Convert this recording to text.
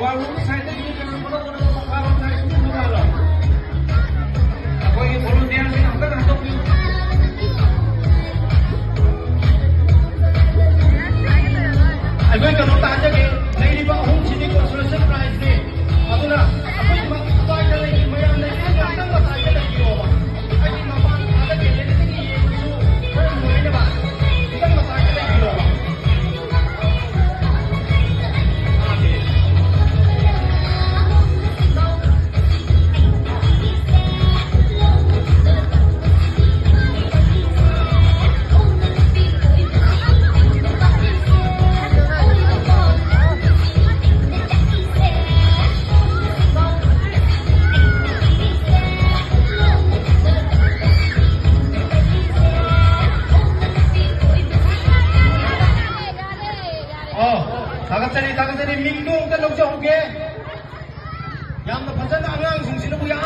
Awalong side ay hindi ka naman ako makaroon na ito mabalo. Ako yung volunteer din ang ganito. Ay, may kanuntahan niya eh. Nailib akong sinikot sa surprise eh. Ako na, ako yung makikipay na lang yung mayang na yun. Ang nang mataya na yung ba? Ay, di mapang agad eh. Lili sige yung gusto. Pero muli na ba? Isang mataya na yung ba? 다같이 민공 달롱자 오게 양도 반찬 안gang 송신을 보야